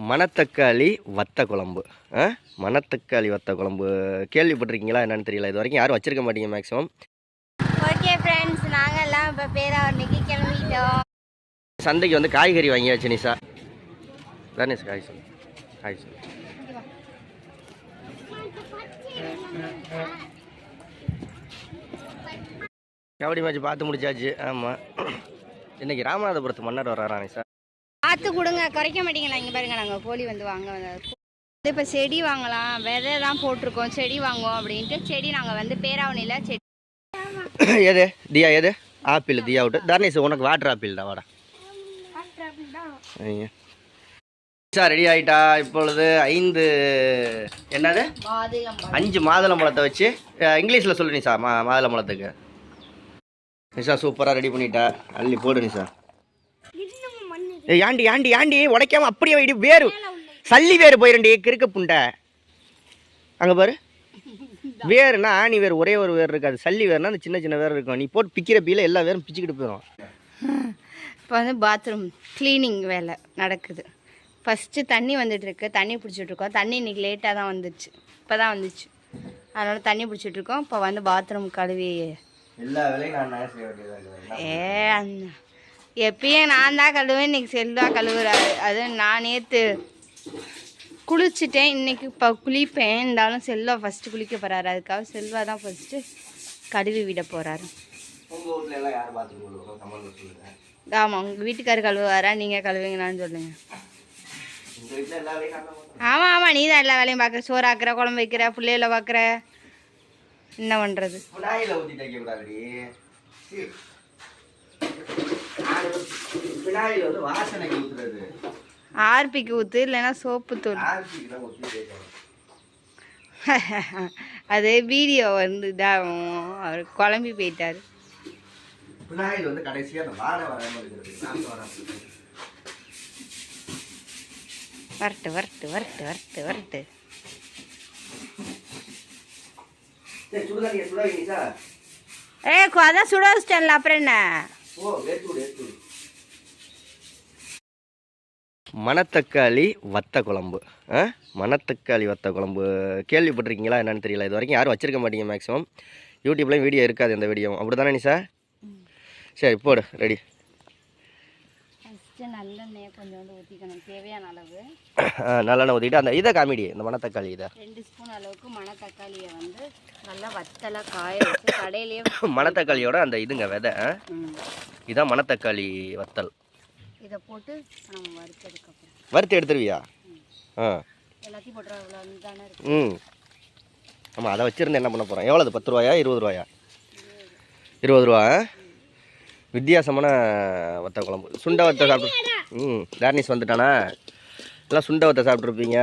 மணத்தக்காளி வத்த குழம்பு. மணத்தக்காளி வத்த குழம்பு கேள்விப்பட்டிருக்கீங்களா என்னன்னு தெரியல. இது வரைக்கும் யாரும் வச்சிருக்க மாட்டீங்க மேக்ஸிமம். ஓகே ஃப்ரெண்ட்ஸ், நாங்கள் எல்லாம் இப்போ பேராவூர்னிக்கு கிளம்பிட்டோம். சந்தைக்கு வந்து காய்கறி வாங்கியாச்சு நிஷா. தர்னேஷ் காய் சொல்லு, காய் சொல்லு. கபடி மேட்ச் பார்த்து முடிச்சாச்சு. ஆமாம், இன்னைக்கு ராமநாதபுரத்து மன்னர் வர்றாரா நிஷா? பார்த்து கொடுங்க, குறைக்க மாட்டீங்களா? இங்கே பாருங்க, நாங்கள் கோழி வந்து வாங்க இப்போ செடி வாங்கலாம், விதை தான் போட்டிருக்கோம், செடி வாங்குவோம் அப்படின்ட்டு செடி நாங்கள் வந்து பேராவணியில் செடி. எது தியா, எது ஆப்பிள் தியா விட்டு. தர்னேஷ் உனக்கு வாட்டர் ஆப்பிள் தான், வாடா. சார் ரெடி ஆகிட்டா. இப்பொழுது 5 என்னது 5 மாதுளம்பழத்தை வச்சு இங்கிலீஷில் சொல்லு நிஷா. மாதுளம்பழத்துக்கு நிஷா சூப்பராக ரெடி பண்ணிட்டா. அள்ளி போடு நிஷா. ஏண்டி ஆண்டி ஆண்டி உடைக்காம அப்படியே வைடி. வேறு சல்லி வேறு போயிரண்டி, கிறுக்க புண்டை. அங்கே பாரு, வேறுனா ஆணி வேறு ஒரே ஒரு வேறு இருக்காது. சல்லி வேறுனா அந்த சின்ன சின்ன வேறு இருக்கும். நீ போட்டு பிக்கிற பீல எல்லா வேறும் பிச்சுக்கிட்டு போயிடும். இப்போ வந்து பாத்ரூம் க்ளீனிங் வேலை நடக்குது. ஃபஸ்ட்டு தண்ணி வந்துட்டுருக்கு, தண்ணி பிடிச்சிட்ருக்கோம். தண்ணி இன்றைக்கி லேட்டாக தான் வந்துச்சு, இப்போ தான் வந்துச்சு. அதனால் தண்ணி பிடிச்சிட்ருக்கோம். இப்போ வந்து பாத்ரூம் கழுவி எல்லா வேலையும் நான் செய்ய வேண்டியதாக. எப்பயும் நான் தான் கழுவேன், இன்றைக்கி செல்வா கழுவுறாரு. அது நான் நேற்று குளிச்சுட்டேன், இன்றைக்கி இப்போ குளிப்பேன். இருந்தாலும் செல்வா ஃபஸ்ட்டு குளிக்க போகிறாரு. அதுக்காக செல்வா தான் ஃபஸ்ட்டு கழுவி விட போகிறாரு. ஆமாம், உங்கள் வீட்டுக்காரர் கழுவுவாரா, நீங்கள் கழுவுங்களான்னு சொல்லுங்கள். ஆமாம் ஆமாம், நீ தான் எல்லா வேலையும் பார்க்குற. சோறாக்குற, குழம்பு வைக்கிற, பிள்ளைகளை பார்க்குற, என்ன பண்ணுறது? ஆர்பிக்கு ஊற்று, இல்லைன்னா சோப்பு தூள். அது வீடியோ வந்து இதாக அவர் குழம்பி போயிட்டார். வரட்டு வரட்டு வரட்டு வரட்டு வரட்டு. அதான் சுட வச்சிட்டேன்ல, அப்புறம் என்ன? மணத்தக்காளி வத்த குழம்பு. மணத்தக்காளி வத்த குழம்பு கேள்விப்பட்டிருக்கீங்களா என்னன்னு தெரியல. இது வரைக்கும் யாரும் வச்சிருக்க மாட்டீங்க மேக்ஸிமம். யூடியூப்லேயும் வீடியோ இருக்காது எந்த வீடியோ. அப்படி தானே நிஷா? சரி போடு, ரெடி. நல்லெண்ணெயை கொஞ்சோண்டு ஊற்றிக்கணும், தேவையான அளவு. நல்லெண்ணெய் ஊற்றிட்டு அந்த இதை காமிடி, இந்த மணத்தக்காளி இதை 2 ஸ்பூன் அளவுக்கு மணத்தக்காளியை வந்து நல்லா வத்தலை காய வச்சு கடையிலேயே. மணத்தக்காளியோட அந்த இதுங்க விதை, இதான் மணத்தக்காளி வத்தல். இதை போட்டு நம்ம வறுத்ததுக்கப்புறம் வறுத்து எடுத்துருவியா? எல்லாத்தையும் போட்டுருவோம் தானே இருக்கு. ஆமாம், அதை வச்சுருந்து என்ன பண்ண போகிறோம்? எவ்வளோது? 10 ரூபாயா 20 ரூபாயா? 20 ரூபா. வித்தியாசமான வத்த குழம்பு. சுண்டை வத்தை சாப்பிட்டு டேர்னிஸ் வந்துட்டானா? எல்லாம் சுண்டை வத்தை சாப்பிட்ருப்பீங்க.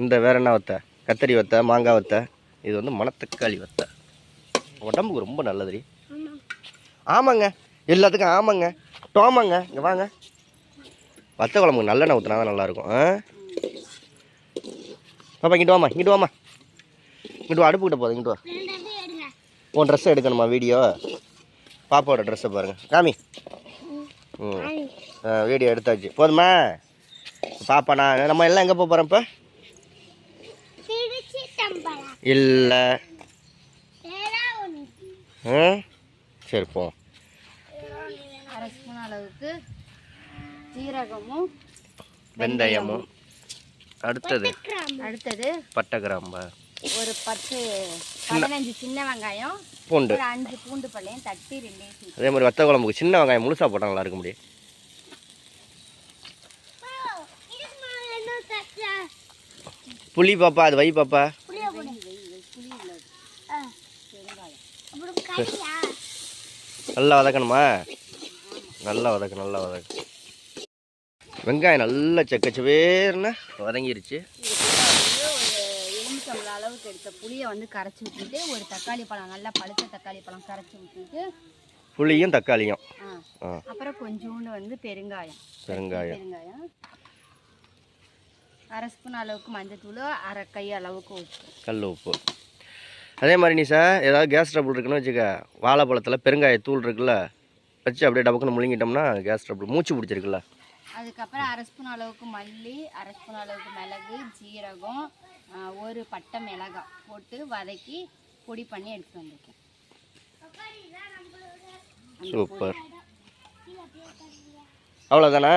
இந்த வேற என்ன வத்தை? கத்தரி வத்தை, மாங்காய் வத்தை. இது வந்து மணத்தக்காளி வத்தை. உடம்புக்கு ரொம்ப நல்லது. ஆமாங்க, எல்லாத்துக்கும் ஆமாங்க, டோமாங்க. இங்கே வாங்க, வத்த குழம்புக்கு நல்லெண்ணெய் ஊற்றினா தான் நல்லாயிருக்கும். பாப்பா இங்கிட்டு வாமா, இங்கிட்டு வாமா, இங்கிட்டு வா. அடுப்பு கிட்ட போதும், இங்கிட்டு வா. உன் ட்ரெஸ்ஸை எடுக்கணுமா? வீடியோ பாப்பாவோட ட்ரெஸ்ஸை பாருங்கள், காமி. வீடியோ எடுத்தாச்சு, போதுமா? பாப்பா நம்ம எல்லாம் எங்கே போகிறோம் இப்போ? இல்லை, சரி போ. 1/2 ஸ்பூன் அளவுக்கு சீரகமும் வெந்தயமும். அடுத்தது பட்டை கிராம்பு, ஒரு 10-15 சின்ன வெங்காயம், பூண்டு, ஒரு 5 பூண்டு பல்லையும் தட்டி 2. அதே மாதிரி வத்த குழம்புக்கு சின்ன வெங்காயம் முழுசாக போட்டால் நல்லா இருக்க முடியும். புளி பாப்பா, அது வை பாப்பா. நல்லா வதக்கணுமா? நல்லா வதக்கு, நல்லா வதக்கு. வெங்காயம் நல்லா செக்கச்சவேர்னு வதங்கிருச்சு. அளவுக்கு எடுத்த புளியை வந்து கரைச்சி விட்டுட்டு, ஒரு தக்காளி பழம், நல்லா பழுத்த தக்காளி பழம் கரைச்சி விட்டுட்டு, புளியும் தக்காளியும், அப்புறம் கொஞ்சோண்டு வந்து பெருங்காயம். 1/2 ஸ்பூன் அளவுக்கு மஞ்சத்தூள், 1/2 கை அளவுக்கு உப்பு, கல் உப்பு. அதே மாதிரி நிஷா, ஏதாவது கேஸ் ட்ரபிள் இருக்குன்னு வச்சுக்க, வாழைப்பழத்தில் பெருங்காய தூள் இருக்குல்ல, வச்சு அப்படியே டபக்குன்னு முழுங்கிட்டோம்னா கேஸ் ட்ரபிள். மூச்சு பிடிச்சிருக்குல்ல, அதுக்கப்புறம் 1/2 ஸ்பூன் அளவுக்கு மல்லி, 1/2 ஸ்பூன் அளவுக்கு மிளகு, ஜீரகம், ஒரு பட்டை மிளகாய் போட்டு வதக்கி பொடி பண்ணி எடுத்துட்டு வந்திருக்கேன். சூப்பர். அவ்வளோதானே?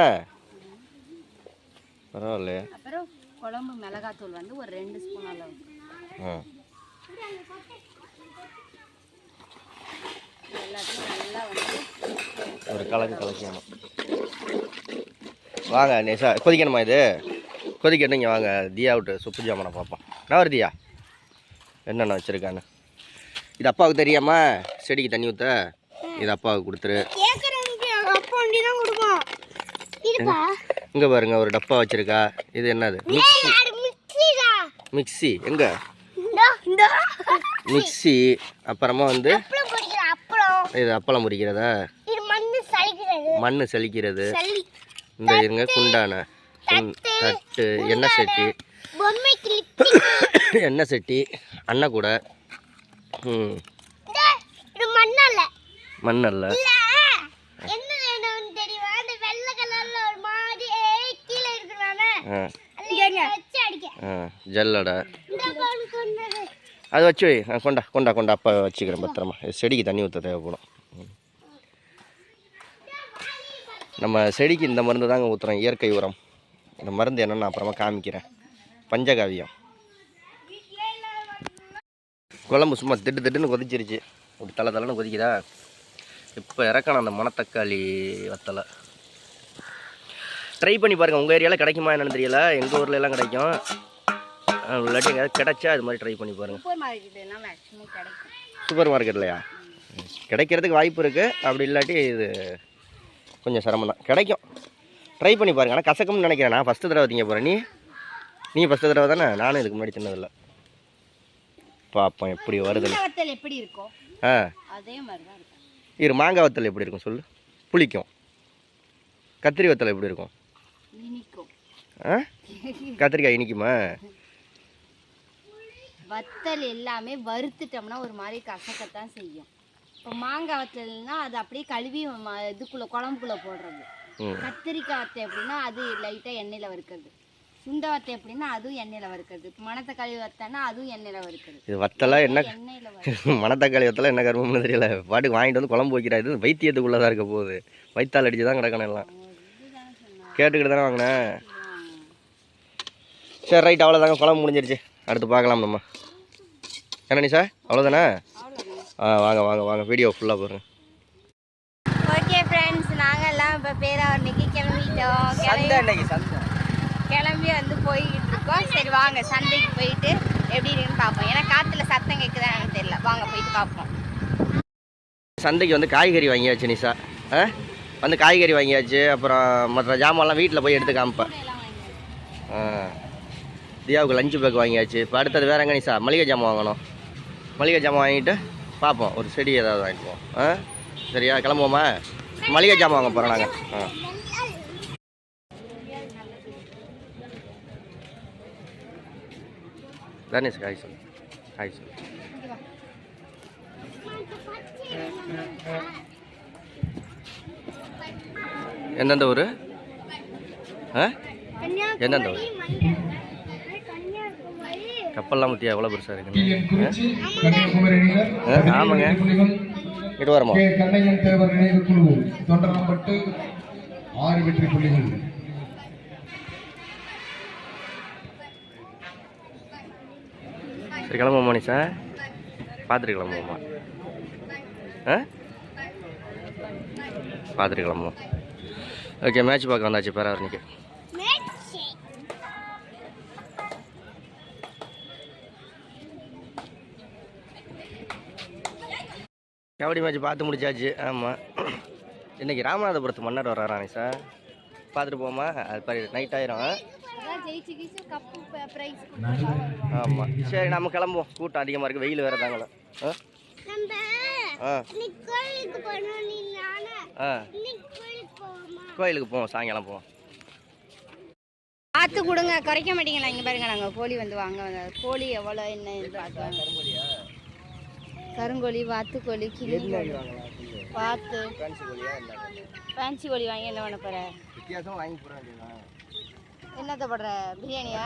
பரவாயில்லையே. அப்புறம் குழம்பு மிளகாத்தூள் வந்து ஒரு 2 ஸ்பூன் அளவுக்கு. எல்லாத்தையும் நல்லா வந்து ஒரு கலக்கணும். வாங்க நேசா கொதிக்கணுமா? இது கொதிக்கணும். இங்கே வாங்க தியா விட்டு சுப்பு ஜாமனை பார்ப்போம். நான் ஒரு தியா என்னென்ன வச்சுருக்கான்னு. இது அப்பாவுக்கு தெரியாமா? செடிக்கு தண்ணி ஊற்ற இது அப்பாவுக்கு கொடுத்துரு. இங்கே பாருங்க ஒரு டப்பா வச்சுருக்கா. இது என்னது? மிக்ஸி. எங்கே மிக்ஸி? அப்புறமா வந்து இது அப்பளம் முறிக்கிறதா? மண்ணு சலிக்கிறது. இந்த இருங்க குண்டான தட்டு, எண்ணெய் சட்டி, எண்ணெய் சட்டி, அண்ணன் கூட. மண்ணல்ல ஜல்லடை அது வச்சு வை. கொண்டா அப்பா வச்சுக்கிறேன் பத்திரமா. செடிக்கு தண்ணி ஊற்ற தேவைப்படும். நம்ம செடிக்கு இந்த மருந்து தாங்க ஊற்றுறோம், இயற்கை உரம். இந்த மருந்து என்னென்னு அப்புறமா காமிக்கிறேன். பஞ்சகாவியம். குழம்பு சும்மா திட்டுன்னு கொதிச்சிருச்சு. ஒரு தலைன்னு கொதிக்குதா? இப்போ இறக்கணும் அந்த மணத்தக்காளி வத்தலை. ட்ரை பண்ணி பாருங்கள். உங்கள் ஏரியாவில் கிடைக்குமா என்னென்னு தெரியல. எங்கள் ஊரில் எல்லாம் கிடைக்கும். இல்லாட்டி எங்கேயாவது கிடைச்சா அது மாதிரி ட்ரை பண்ணி பாருங்கள். சூப்பர் மார்க்கெட்லையா? கிடைக்கிறதுக்கு வாய்ப்பு இருக்குது. அப்படி இல்லாட்டி இது கொஞ்சம் சிரமம் தான். கிடைக்கும். ட்ரை பண்ணி பாருங்கள். ஆனால் கசக்கும்னு நினைக்கிறேன். நான் ஃபஸ்ட்டு தடவை திங்க போகிறேன். நீ ஃபஸ்ட்டு தடவை தானே? நானும் இதுக்கு முன்னாடி தின்னதில்லை. பார்ப்போம் எப்படி வருது. எப்படி இருக்கும்? அதே மாதிரி தான் இருக்கும். இது மாங்காய் வத்தல் எப்படி இருக்கும் சொல்லு? புளிக்கும். கத்திரி வத்தல் எப்படி இருக்கும்? இனிக்கும். கத்திரிக்காய் இனிக்குமா? வத்தல் எல்லாமே வறுத்துட்டோம்னா ஒரு மாதிரி கசக்கத்தான் செய்யும். இப்போ மாங்காய் வத்தல்னா அது அப்படியே கழுவி இதுக்குள்ளே குழம்புக்குள்ளே போடுறது. கத்திரிக்காய் வத்தல் எப்படின்னா அது லைட்டாக எண்ணெயில் வறுக்கிறது. சுண்ட வத்தை எப்படின்னா அதுவும் எண்ணெயில் வறுக்கிறது. மணத்தக்காளி வத்தனா அதுவும் எண்ணெயில் வறுக்கிறது. இது வத்தலாம் என்ன மணத்தக்காளி வத்தலாம் என்ன கருமம்னு தெரியல. பாட்டுக்கு வாங்கிட்டு வந்து குழம்பு வைக்கிறா. இது வைத்தியத்துக்குள்ளே தான் இருக்க போகுது. வைத்தால் அடிச்சு தான் கிடக்கணும் எல்லாம். கேட்டுக்கிட்டு தானே வாங்கினேன். சரி ரைட், அவ்வளோதாங்க. குழம்பு முடிஞ்சிருச்சு. அடுத்து பார்க்கலாம் நம்ம. என்ன சார் அவ்வளோதானே? வாங்க வீடியோ ஃபுல்லாக பாருங்கள். ஓகே ஃப்ரெண்ட்ஸ், நாங்கள் எல்லாம் இப்போ பேராவூர்னிக்கு கிளம்பிட்டோம். கிளம்பி வந்து போய்கிட்டு இருக்கோம். சரி வாங்க சந்தைக்கு போயிட்டு எப்படி இருக்குன்னு பார்ப்போம். ஏன்னா காற்றுல சத்தம் கேட்குதா எனக்கு தெரியல. வாங்க போயிட்டு பார்ப்போம். சந்தைக்கு வந்து காய்கறி வாங்கியாச்சு நிஷா. வந்து காய்கறி வாங்கியாச்சு. அப்புறம் மற்ற ஜாமான்லாம் வீட்டில் போய் எடுத்து காமிப்பேன். தியாவுக்கு லஞ்சு பேக் வாங்கியாச்சு. இப்போ அடுத்தது வேறு எங்கே நிஷா? மளிகை ஜாமான் வாங்கணும். மளிகை ஜாமான் வாங்கிட்டு பார்ப்போம். ஒரு செடி ஏதாவது வாங்கிக்குவோம். சரியா? கிளம்புவோமா? மளிகை ஜாமான் வாங்க போகிறோம் நாங்கள். தனேஷ் ஹாய் சொல்லு. எந்தெந்த ஊர்? எந்தெந்த ஊர்? கப்பல்லாம் முத்தியா எவ்வளோ பெருசாக இருக்குங்க. ஆமாங்க. இது வரமா? கண்ணையன் தேவர் நினைவு குழு தொண்டரம்பட்டு 6 வெற்றி புள்ளிகள். சரி கிளம்புவோமா நிஷா? பார்த்துட்டு கிளம்புவோமா? பார்த்துட்டு கிளம்புவோம். ஓகே, மேட்ச் பார்க்க வந்தாச்சு பேராவூர்னிக்கு. கபடி மேட்ச் பார்த்து முடிச்சாச்சு. ஆமாம், இன்றைக்கி ராமநாதபுரத்து மன்னர் வர்றாரா நிஷா? பார்த்துட்டு போமா? அது பாரு நைட் ஆயிரும். ஆமாம் சரி, நம்ம கிளம்புவோம். கூட்டம் அதிகமாக இருக்குது. வெயில் வேறு தாங்களே. கோயிலுக்கு போவோம். சாயங்காலம் போவோம். பார்த்து கொடுங்க, குறைக்க மாட்டீங்களா? இங்கே பாருங்க, நாங்கள் கோழி வந்து வாங்க வந்த கோழி எவ்வளோ என்ன கருங்கோழி, வாத்துக்கோழி, கிளி பார்த்து ஃபேன்சி கோழி வாங்கி என்ன பண்ண போகிற? வித்தியாசம் வாங்கி போட வேண்டியதுதான். என்னத்த போடுற பிரியாணியா?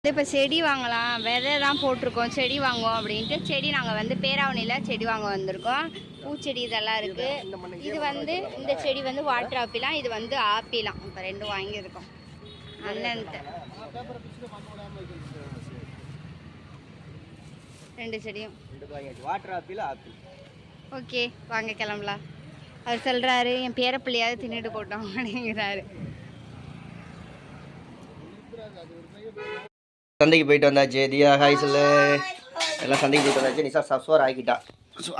இப்போ செடி வாங்கலாம், விதை தான் போட்டிருக்கோம், செடி வாங்குவோம் அப்படின்ட்டு செடி நாங்கள் வந்து பேராவணியில் செடி வாங்க வந்திருக்கோம். பூச்செடி இதெல்லாம் இருக்குது. இது வந்து இந்த செடி வந்து வாட்டர் ஆப்பிலாம், இது வந்து ஆப்பிலாம். இப்போ ரெண்டும் வாங்கியிருக்கோம் அண்ணன்ட்டு. 2 செடியும் வாட்டர் ஆப்பிள் ஆப்பிள். ஓகே வாங்க கிளம்பலாம். அவர் சொல்கிறாரு என் பேரப்பிள்ளையாவது தின்னுட்டு போட்டோம் அப்படிங்கிறாரு. சந்தைக்கு போயிட்டு வந்தாச்சு. தியா ஹாய் சொல்லு. எல்லாம் சந்தைக்கு போயிட்டு வந்தாச்சு. நிஷா சோறு ஆக்கிட்டா.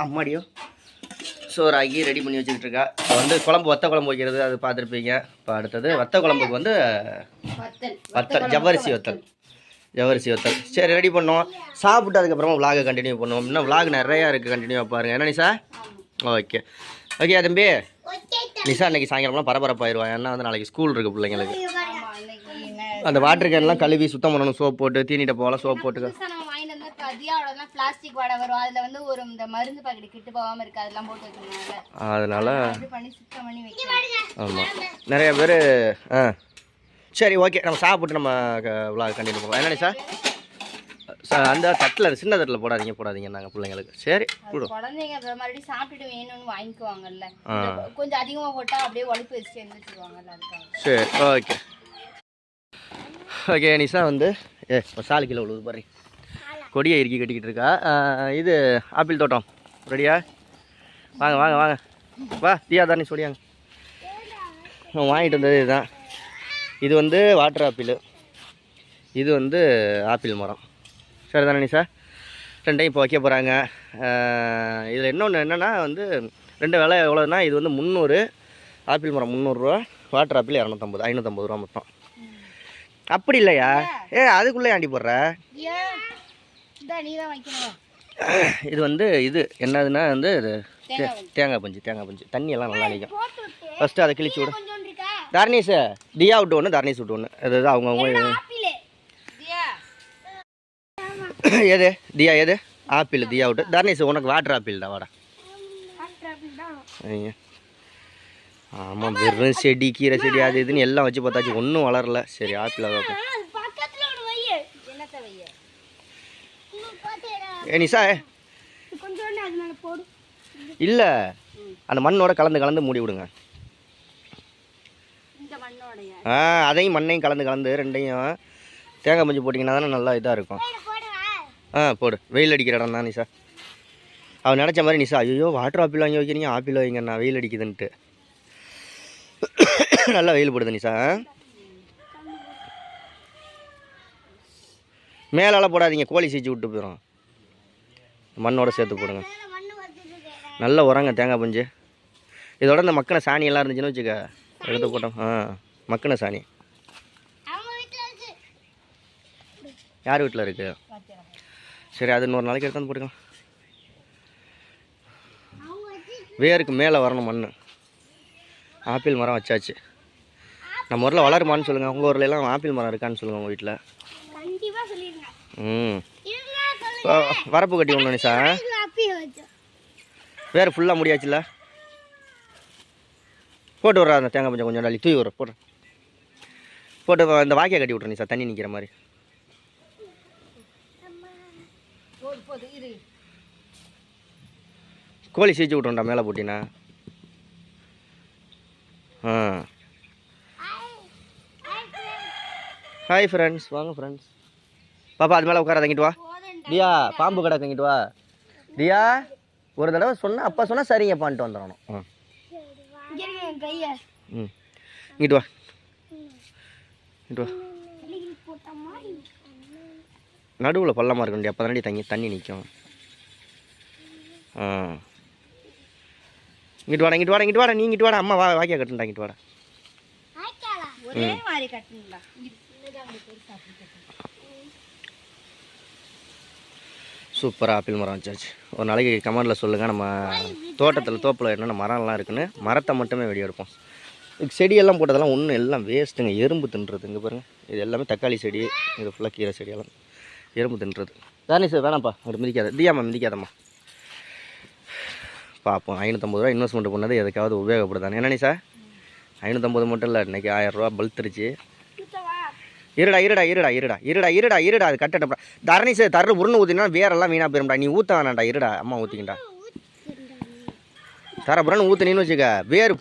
அம்மாடியோ சோறு ஆக்கி ரெடி பண்ணி வச்சுக்கிட்டு இருக்கா. இப்போ வந்து குழம்பு வத்த குழம்பு வைக்கிறது அது பார்த்துருப்பீங்க. இப்போ அடுத்தது வத்த குழம்புக்கு வந்து வத்தல் ஜவ்வரிசி வத்தல். சரி ரெடி பண்ணோம். சாப்பிட்டு அதுக்கப்புறமா விலாகை கண்டினியூ பண்ணுவோம். இன்னும் விலாக் நிறையா இருக்குது, கண்டினியூவாக பாருங்கள். என்ன நிஷா? ஓகே தம்பி. நிஷா அன்றைக்கி சாயங்காலம்லாம் பரபரப்பாயிருவான். ஏன்னா வந்து நாளைக்கு ஸ்கூல் இருக்குது பிள்ளைங்களுக்கு. அந்த வாட்டர் கேன்லாம் கழுவி சுத்தம் பண்ணணும். சோப் போட்டு தீனிட்ட போகலாம். சோப் போட்டு பிளாஸ்டிக் வாடை வரும். அதில் வந்து ஒரு இந்த மருந்து பாக்கெட் கிட்டு போகாமல் இருக்குது, அதெல்லாம் போட்டு வச்சுருந்தாங்க. அதனால சுத்தம் பண்ணி வைக்கலாம். ஆமாம் நிறைய பேர். சரி ஓகே, நம்ம சாப்பிட்டு நம்ம விலாக் கண்டினியூ பண்ணுவோம். என்ன சார்? அந்த தட்டில் சின்ன தட்டில் போடாதீங்க நாங்கள் பிள்ளைங்களுக்கு. சரி குழந்தைங்க மறுபடியும் சாப்பிட்டுட்டு வேணும்னு வாங்கிக்குவாங்கல்ல, கொஞ்சம் அதிகமாக போட்டால் அப்படியே உழைப்பு வச்சு எழுந்திரிச்சிருவாங்கல்ல, அதுக்காக. சரி ஓகே நிஷா வந்து சாலு கிலோ உழுது பாரு. கொடியை இறுக்கி கட்டிக்கிட்டு இருக்கா. இது ஆப்பிள் தோட்டம் ரெடியா? வாங்க வா தியா தானே சொல்லியாங்க. வாங்கிட்டு வந்தது இதுதான். இது வந்து வாட்டர் ஆப்பிள், இது வந்து ஆப்பிள் மரம். சரி தானே நிஷா? ரெண்டையும் இப்போ வைக்க போகிறாங்க. இதில் இன்னொன்று என்னென்னா வந்து 2 விலை எவ்வளோன்னா, இது வந்து 300 ஆப்பிள் மரம் 300 ரூபா, வாட்டர் ஆப்பிள் 250 550 ரூபா மொத்தம். அப்படி இல்லையா? அதுக்குள்ளே ஆண்டி போடுற. இது வந்து இது என்னதுன்னா வந்து தேங்காய் பஞ்சு. தண்ணி எல்லாம் நல்லா நிற்கும். ஃபஸ்ட்டு அதை கிழிச்சு விடு. தர்னீஸ் தியா விட்டு ஒன்று, தர்னீஸ் விட்டு ஒன்று. அது அவங்கவுங்க. எது தியா? எது ஆப்பிள்? தியா விட்டு. தர்னீஸ் உனக்கு வாட்டர் ஆப்பிள் தான். வாடா. ஆமாம் வெறும் செடி, கீரை செடி, அது இதுன்னு எல்லாம் வச்சு பார்த்தாச்சு, ஒன்றும் வளரல. சரி ஆப்பிள் வைப்போம். நிஷா இல்லை, அந்த மண்ணோட கலந்து மூடி விடுங்க. அதையும் மண்ணையும் கலந்து ரெண்டையும் தேங்காய் பஞ்சு போட்டிங்கன்னா தானே நல்லா இதாக இருக்கும். போடு. வெயில் அடிக்கிற இடம் தான் நிஷா. அவன் நினச்ச மாதிரி நிஷா ஐயோ வாட்டர் ஆப்பிள் வாங்கி வைக்கிறீங்க, ஆப்பிள் வைங்கண்ணா வெயில் அடிக்குதுன்ட்டு. நல்லா வெயில் போடுது நிஷா. மேலால் போடாதீங்க, கோழி சீச்சு விட்டு போயிடும். மண்ணோட சேர்த்து போடுங்க. நல்ல உரங்க தேங்காய் பஞ்சு. இதோட இந்த மக்கின சாணியெல்லாம் இருந்துச்சுன்னு வச்சுக்க, எடுத்து போட்டோம். மக்கின சாணி யார் வீட்டில் இருக்குது? சரி அது இன்னொரு நாளைக்கு எடுத்து வந்து போட்டுக்கலாம். வேருக்கு மேலே வரணும் மண். ஆப்பிள் மரம் வச்சாச்சு. நம்ம ஊரில் வளருமான்னு சொல்லுங்கள். உங்கள் ஊரில் எல்லாம் ஆப்பிள் மரம் இருக்கான்னு சொல்லுங்கள் உங்கள் வீட்டில். வரப்பு கட்டி ஒன்று நிஷா. வேறு ஃபுல்லாக முடியாச்சுல்ல? போட்டு விட்றா அந்த தேங்காய் பஞ்சம் கொஞ்சம் அள்ளி தூவி விட்ற போட்டு இந்த வாக்கியை கட்டி விட்ற நிஷா, தண்ணி நிற்கிற மாதிரி. கோழி சீச்சு விட்டோம்டா மேலே போட்டினா. ஹாய் ஃப்ரெண்ட்ஸ், வாங்க ஃப்ரெண்ட்ஸ். பாப்பா அது மேலே உட்கார தங்கிட்டு வா. தியா பாம்பு கடை தங்கிட்டு வா. தியா ஒரு தடவை சொன்னால் அப்பா சொன்னால் சரிங்கப்பான்ட்டு வந்துடணும். இங்கிட்டு வா. நடுவில் பள்ளமாக இருக்கண்டி, அப்போ தாண்டி தண்ணி நிற்கும். இங்கிட்டு வாடா. நீ இங்கிட்டு வாடா. அம்மா வாக்கியா கட்டுண்டா. இங்கிட்டு வாடா. சூப்பராக ஆப்பிள் மரம் வச்சாச்சு. ஒரு நாளைக்கு கமெண்டில் சொல்லுங்கள், நம்ம தோப்பில் என்னென்ன மரம்லாம் இருக்குன்னு. மரத்தை மட்டுமே வெடி எடுப்போம். செடியெல்லாம் போட்டதெல்லாம் ஒன்றும் எல்லாம் வேஸ்ட்டுங்க, எறும்பு தின்றது. இங்கே பாருங்கள், இது எல்லாமே தக்காளி செடி, இது ஃபுல்லாக கீரை செடியெல்லாம். எறும்பு தின்றது. தானே சார் வேணாம்ப்பா, ஒரு மிதிக்காத தியாம்மா, மிதிக்காதம்மா. பார்ப்போம். 550 ரூபா இன்வெஸ்ட்மெண்ட் பண்ணது எதுக்காவது உபயோகப்படுதானே. என்னண்ணே சார் 550 மட்டும் இல்லை, இன்றைக்கி 1000 ரூபா பல்த்துருச்சு. இருடா அது கட்டட்டா. தரணி சார் தர உருணை ஊற்றினா வேறெல்லாம் வீணாக போயிரும்டா. நீ ஊற்ற வேணாண்டா, இருடா அம்மா ஊற்றிக்கிண்டா. தர புறன்னு ஊற்றுனீன்னு வச்சுக்க வேறு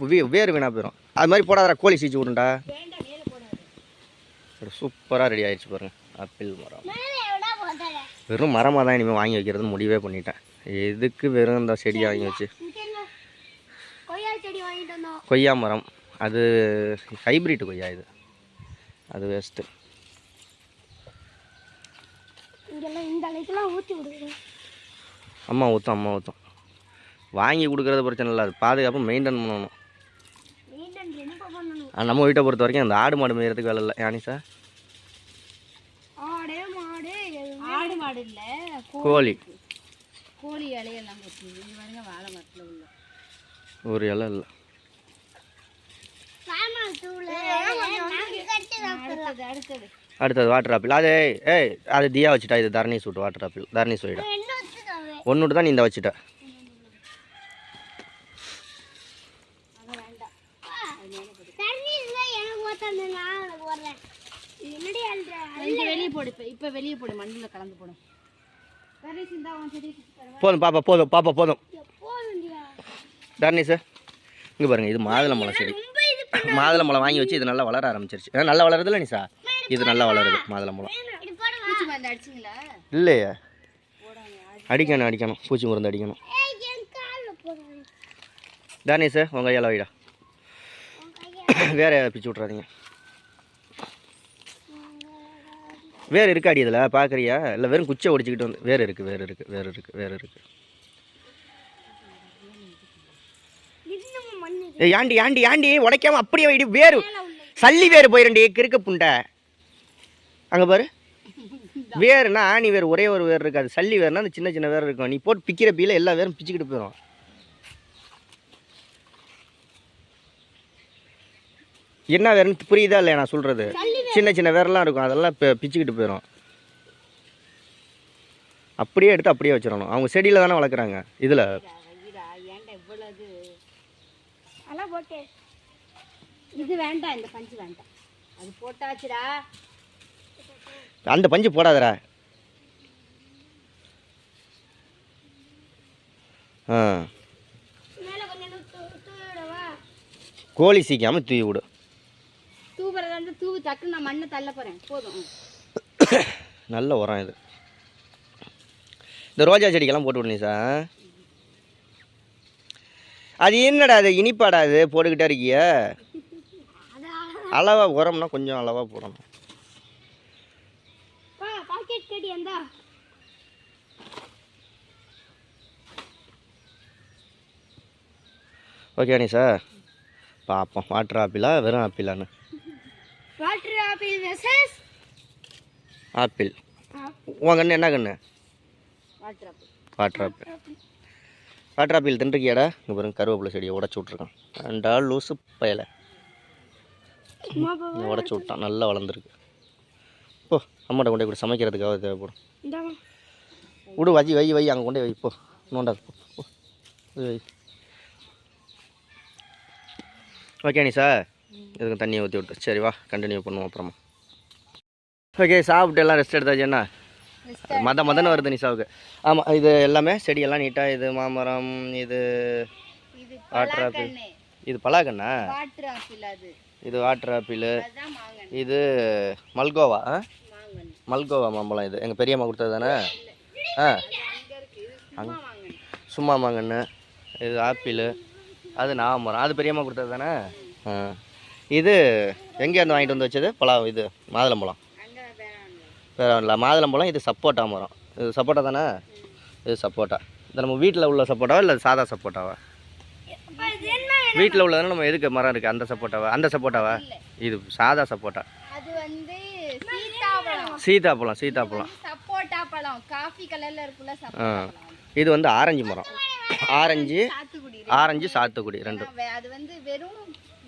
வீணாக போயிடும். அது மாதிரி போடாதடா, கோழி சீச்சு விடுண்டா. சூப்பராக ரெடி ஆகிடுச்சு பாருங்க. ஆப்பிள் மரம் வெறும் மரமாக தான் இனிமேல் வாங்கி வைக்கிறதுன்னு முடிவே பண்ணிட்டேன். எதுக்கு வெறும் இந்த செடியை வாங்கி வச்சு. கொய்யா மரம் அது ஹைப்ரிட் கொய்யா, இது அது வேஸ்ட்டு. அம்மா ஊற்றும் வாங்கி கொடுக்குறது பிரச்சனை இல்லை, அது பாதுகாப்பு மெயின்டைன் பண்ணணும். நம்ம வீட்டை பொறுத்த வரைக்கும் அந்த ஆடு மாடு மேயறதுக்கு வேலை இல்லை. யானி சார் ஆடு மாடு இல்லை, கோழி இலையெல்லாம் வாழை மரத்தில் உள்ள ஒரு இலை இல்லை. அடுத்தது வாட்டர் ஆப்பிள். அது அது தியா வச்சுட்டா. இது தரணி சூட்டு வாட்டர் ஆப்பிள், தரணி சூடா ஒன்றுட்டு தான் நீ இந்த வச்சுட்ட. வெளியே போடு, இப்போ வெளியே போடு, மண்ணில் கலந்து போடும். போதும் பாப்பா போதும். தரணி சார் இங்கே பாருங்கள், இது மாதுளம்பழம் செடி. மாதுளம்பழம் வாங்கி வச்சு இது நல்லா வளர ஆரம்பிச்சிருச்சு. நல்லா வளருதுல்ல நீ சார், இது நல்லா வளருது மாதுளம்பழம். இல்லையே, அடிக்கணும் பூச்சி மருந்து அடிக்கணும். தானே சார் உங்கள் கையால் வைடா, வேறு பிச்சு விட்றாதீங்க. வேறு இருக்காடி இதில் பார்க்குறியா? இல்லை வெறும் குச்சை ஒடிச்சிக்கிட்டு வந்து வேறு இருக்குது. ஏண்டி உடைக்காம அப்படியே வைடி. வேறு சல்லி வேறு போயிரண்டி, கிறுக்க புண்டை. அங்கே பாரு, வேறுனா நீ வேறு ஒரே ஒரு வேறு இருக்காது. சல்லி வேறுனா அந்த சின்ன வேறு இருக்கும். நீ போட்டு பிக்கிற பீல எல்லா வேறும் பிச்சுக்கிட்டு போயிடும். என்ன வேறுன்னு புரியுதா இல்லையா நான் சொல்கிறது? சின்ன வேரெல்லாம் இருக்கும், அதெல்லாம் இப்போ பிச்சுக்கிட்டு போயிடும். அப்படியே எடுத்து அப்படியே வச்சிடணும். அவங்க செடியில் தானே வளர்க்குறாங்க. இதில் இது வேண்டாம், இந்த பஞ்சு வேண்டாம், அது போட்டாச்சுடா. அந்த பஞ்சு போடாதடா. கோழி சீக்காமல் தூவி விடு. தூவு டக்கு, நான் மண்ணை தள்ள போகிறேன். போதும், நல்ல உரம் இது. இந்த ரோஜா செடிக்கெல்லாம் போட்டு விடுனீ சார். அது என்னடா அது இனிப்பாடா, அது போட்டுக்கிட்டே இருக்கிய. அளவாக உரம்னா கொஞ்சம் அளவாக போடணும். ஓகே நீ சார் பார்ப்போம். வாட்டர் ஆப்பிளா வெறும் ஆப்பிளான்னு? Water apple versus apple. உன் கண்ணு என்ன கண்ணு? வாட்டர் ஆப்பிள் தின்றுக்கியாடா? இங்கே பாருங்க, கருவேப்பிலை செடியை உடச்சி விட்ருக்கான். ரெண்டா லூசு பயலை உடச்சி விட்டான். நல்லா வளர்ந்துருக்கு. இப்போ அம்மாட்ட கொண்டு போய் சமைக்கிறதுக்காக தேவைப்படும். விடு வை அங்கே கொண்டு வை. இப்போ நோண்டா வை. ஓகே நீ சார் இதுக்கு தண்ணியை ஊற்றி விட்டு. சரி வா கண்டினியூ பண்ணுவோம் அப்புறமா. ஓகே சாப்பிட்டு எல்லாம் ரெஸ்ட் எடுத்தாச்சு. என்ன மதன்னு வருது நிஷாவுக்கு? ஆமாம், இது எல்லாமே செடியெல்லாம் நீட்டாக. இது மாமரம், இது வாட்டர் ஆப்பிள், இது பலாக்கண்ணா, இது வாட்டர் ஆப்பிள், இது மல்கோவா மாம்பழம். இது எங்கள் பெரியம்மா கொடுத்தது தானே? சும்மா மாங்கன்று. இது ஆப்பிள், அது நாமரம், அது பெரியம்மா கொடுத்தது தானே? இது எங்கேருந்து வாங்கிட்டு வந்து வச்சது? இது மாதுளம்பழம். வேறு இல்லை மாதுளம்பழம். இது சப்போட்டா மரம். இது சப்போட்டா தானே? இது சப்போட்டா. இது நம்ம வீட்டில் உள்ள சப்போட்டாவா இல்லை சாதா சப்போட்டாவா? வீட்டில் உள்ளதானே. நம்ம எதுக்கு மரம் இருக்குது? அந்த சப்போட்டாவா? இது சாதா சப்போட்டா. சீதாப்பழம். இது ஆரஞ்சு மரம். ஆரஞ்சு சாத்துக்குடி ரெண்டும்.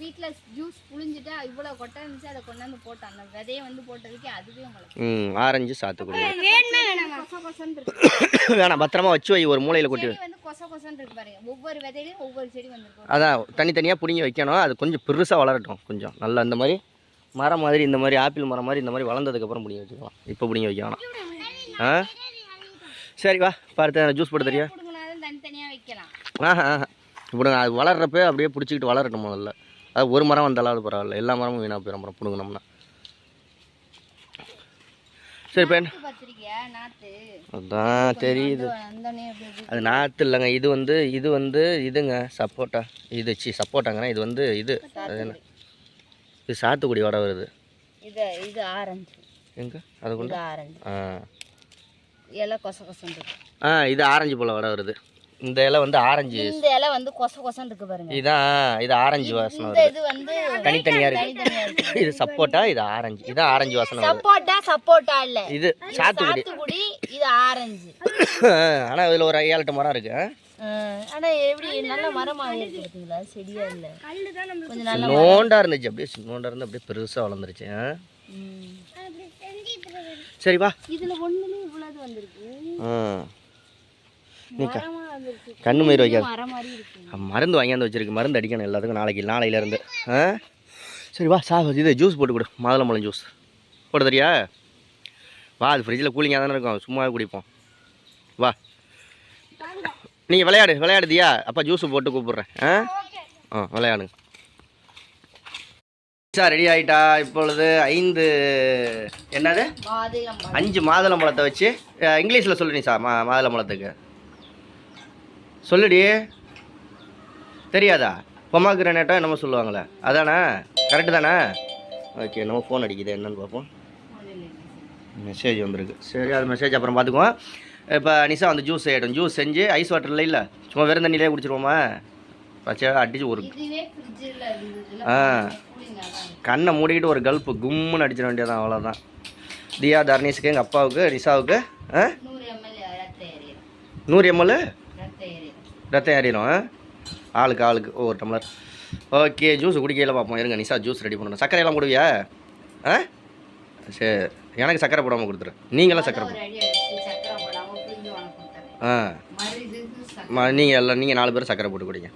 வீட்டில் ஜூஸ் புழிஞ்சிட்டு இவ்வளோ கொட்டை இருந்துச்சு, அதை கொண்டாந்து போட்டோம். அந்த விதையை வந்து போட்டதுக்கே அதுவே உங்களுக்கு ஆரஞ்சு சாத்துக்குடி கொச கொசன்னு இருக்கு. வேணாம், பத்திரமா வச்சு வை, ஒரு மூலையில் கொட்டி. செடி வந்து கொச கொசன்னு இருக்கு பாருங்க. ஒவ்வொரு விதையிலையும் ஒவ்வொரு செடி வந்துருக்கும். அதான் தனித்தனியாக பிடிங்கி வைக்கணும். அது கொஞ்சம் பெருசாக வளரட்டும், கொஞ்சம் நல்லா இந்த மாதிரி மரம் மாதிரி, இந்த மாதிரி ஆப்பிள் மரம் மாதிரி இந்த மாதிரி வளர்ந்ததுக்கப்புறம் பிடிங்கி வச்சுக்கலாம். இப்போ பிடிங்கி வைக்க வேணாம். ஆ சரி வா, பார்த்து ஜூஸ் போட்டு தெரியா? தனித்தனியாக வைக்கலாம். இப்படி அது வளர்றப்ப அப்படியே பிடிச்சிக்கிட்டு வளரட்டும் முதல்ல. அது ஒரு மரம் வந்தாலும் பரவாயில்ல, எல்லா மரமும் வீணாக போயிடும் அப்புறம் பிடுங்கினோம்னா. சரி பெண், அதான் தெரியுது. அது நாற்று இல்லைங்க, இது வந்து இதுங்க சப்போட்டா. இது சப்போட்டாங்கன்னா இது வந்து இது அது என்ன, இது சாத்துக்குடியோட வருது. இது ஆரஞ்சு எங்க அது கொண்டு ஆரஞ்சு. இலை கொச கொசன்னு இருக்கு. இது ஆரஞ்சு போல வர வருது. இந்த இலை வந்து ஆரஞ்சு. இந்த இலை வந்து கொச கொசன்னு இருக்கு பாருங்க. இது ஆரஞ்சு வாசனை வருது. இது வந்து தனித்தனியா இருக்கு. இது சப்போட்டா, இது ஆரஞ்சு. இதான் ஆரஞ்சு வாசனை வருது. சப்போட்டா இல்ல, இது சாத்துக்குடி. இது ஆரஞ்சு. ஆனா இதுல ஒரு 7-8 மரம் இருக்கு. ஆனா எப்படி நல்ல மரமா இருக்கு பாத்தீங்களா? செடியா இல்ல, கொஞ்சம் நல்ல நோண்டா இருந்துச்சு. அப்படியே நோண்டா இருந்து அப்படியே பெருசா வளர்ந்துருச்சு. சரி வா. இதுல ஒண்ணுமே இவ்வளவு வந்திருக்கு. நீ கண்ணு மயிர் வைக்காது. மருந்து வாங்கியாந்து வச்சிருக்கு, மருந்து அடிக்கணும் எல்லாத்துக்கும் நாளையிலேருந்து. சரி வா இது ஜூஸ் போட்டு கொடு, மாதுளம்பழம் ஜூஸ் போட்டு தெரியா? வா, அது ஃப்ரிட்ஜில் கூலிங்காக தானே இருக்கும், சும்மாவே குடிப்போம். வா, நீங்கள் விளையாடுதியா? அப்போ ஜூஸு போட்டு கூப்பிட்றேன். விளையாடுங்க. சார் ரெடி ஆகிட்டா. இப்பொழுது 5 மாதுளம்பழத்தை வச்சு இங்கிலீஷில் சொல்லு நீ சார். மாதுளம்பழத்துக்கு சொல்லுடி. தெரியாதா? பொமாகிரனேட்டா என்னமோ சொல்லுவாங்களே, அதானே? கரெக்டு தானே? ஓகே, நம்ம ஃபோன் அடிக்குது, என்னன்னு பார்ப்போம். மெசேஜ் வந்திருக்கு. சரி, அது மெசேஜ் அப்புறம் பார்த்துக்குவோம். இப்போ நிஷா வந்து ஜூஸ் செய்யட்டும். ஜூஸ் செஞ்சு ஐஸ் வாட்டரில் இல்லை, சும்மா வெறும் தண்ணியிலே குடிச்சிருவோமா? பச்சை அடிச்சு ஒரு கண்ணை மூடிக்கிட்டு ஒரு கல்ப்பு கும்முன்னு அடிச்சிட வேண்டியதான், அவ்வளோதான். தியா, தர்னீஸுக்கு, எங்கள் அப்பாவுக்கு, நிஷாவுக்கு 100 ml ரத்தம் ஏறிடும். ஆளுக்கு ஒவ்வொரு டம்ளர். ஓகே, ஜூஸ் குடிக்கையில் பார்ப்போம். இருங்க, நிஷா ஜூஸ் ரெடி பண்ணணும். சர்க்கரையெல்லாம் போடுவியா? சரி, எனக்கு சர்க்கரை போடாமல் கொடுத்துரு. நீங்களாம் சர்க்கரை போடு. நீங்கள் 4 பேர் சர்க்கரை போட்டு குடிங்க.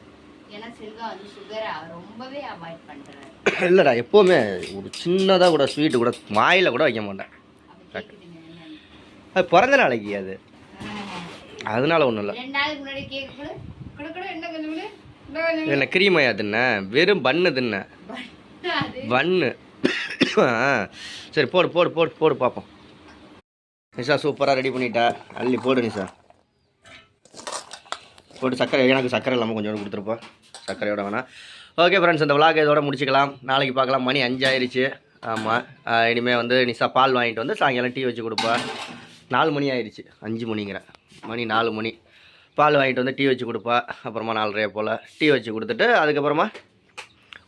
இல்லைடா, எப்போவுமே ஒரு சின்னதாக கூட ஸ்வீட்டு கூட வாயில் கூட வைக்க மாட்டேன். அது பிறந்த நாளைக்கு, அது அதனால ஒன்றும் இல்லை. என்ன கிரீமையா தின்ன? வெறும் பன்னு தின்ன, பன்னு. சரி, போடு பார்ப்போம். நிஷா சூப்பராக ரெடி பண்ணிட்டா. அள்ளி போடு நிஷா, போட்டு. சர்க்கரை எனக்கு சர்க்கரை இல்லாமல் கொஞ்சோண்டு கொடுத்துருப்பா, சர்க்கரையோட வேணாம். ஓகே ஃப்ரெண்ட்ஸ், இந்த விளாக் இதோட முடிச்சிக்கலாம். நாளைக்கு பார்க்கலாம். மணி 5 ஆயிடுச்சு. ஆமாம், இனிமேல் வந்து நிஷா பால் வாங்கிட்டு வந்து சாயங்காலம் டீ வச்சு கொடுப்பா. 4 மணி ஆயிடுச்சு, 5 மணிங்கிறேன், மணி 4 மணி. பால் வாங்கிட்டு வந்து டீ வச்சு கொடுப்பா. அப்புறமா 4:30 போல் டீ வச்சு கொடுத்துட்டு அதுக்கப்புறமா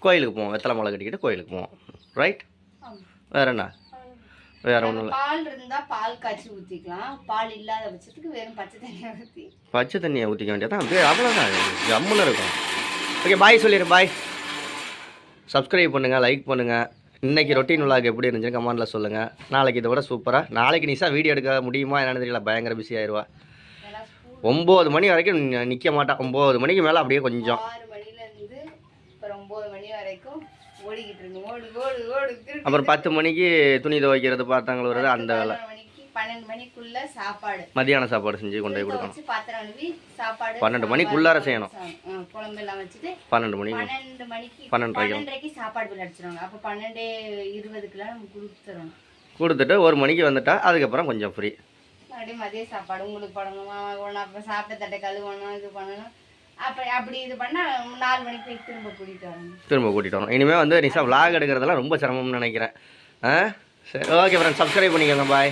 கோயிலுக்கு போவோம். வெத்தலை மாலை கட்டிக்கிட்டு கோயிலுக்கு போவோம். ரைட்? வேறு என்ன? வேறு ஒன்றும் இல்லை. பால் இருந்தால் பால் காய்ச்சி ஊற்றிக்கலாம். பால் இல்லாத பட்சத்துக்கு வெறும் பச்சை தண்ணியை ஊற்றிக்க வேண்டியதான். அப்படியே அவ்வளோதான், ஜம்முன்னு இருக்கும். ஓகே, பாய் சொல்லிடு. பாய். சப்ஸ்கிரைப் பண்ணுங்கள், லைக் பண்ணுங்கள். இன்றைக்கி ரொட்டீன் விளாக் எப்படி இருந்துச்சுன்னு கமெண்டில் சொல்லுங்கள். நாளைக்கு இதை விட சூப்பராக. நாளைக்கு நிஷா வீடியோ எடுக்க முடியுமா என்னன்னு தெரியல, பயங்கர பிஸி ஆயிடுவா. 9 மணி வரைக்கும் நிற்க மாட்டான். 9 மணிக்கு மேலே அப்படியே கொஞ்சம் 6 மணிலேருந்து அப்புறம் 9 மணி வரைக்கும் ஓடிக்கிட்டு இருக்கு. அப்புறம் 10 மணிக்கு துணி துவைக்கிறது, பாத்திரங்கள் வருது, அந்த வேலை. 12 மணிக்குள்ள சாப்பாடு, மதியான சாப்பாடு செஞ்சு கொண்டு போய் கொடுக்கணும். பாத்திரம் கழுவி சாப்பாடு 12 மணிக்குள்ளார செய்யணும். குழம்பு எல்லாம் வச்சுட்டு 12 மணிக்கு 12:30க்கு சாப்பாடு பில் அடிச்சிருவாங்க. அப்போ 12:20க்குலாம் நம்ம கொடுத்துட்டு 1 மணிக்கு வந்துட்டா அதுக்கப்புறம் கொஞ்சம் ஃப்ரீ. அப்படியே மதிய சாப்பாடு உங்களுக்கு போடணுமா, ஒன்று அப்புறம் சாப்பிட்ட தட்டை கழுவணும், இது பண்ணணும். அப்படி இது பண்ணால் 4 மணிக்கு போய் திரும்ப கூட்டிகிட்டு வரணும். இனிமேல் வந்து நிஷா விளாக் எடுக்கிறதெல்லாம் ரொம்ப சிரமம்னு நினைக்கிறேன். சரி, ஓகே ஃப்ரெண்ட்ஸ், சப்ஸ்கிரைப் பண்ணிக்கோங்க. பாய்.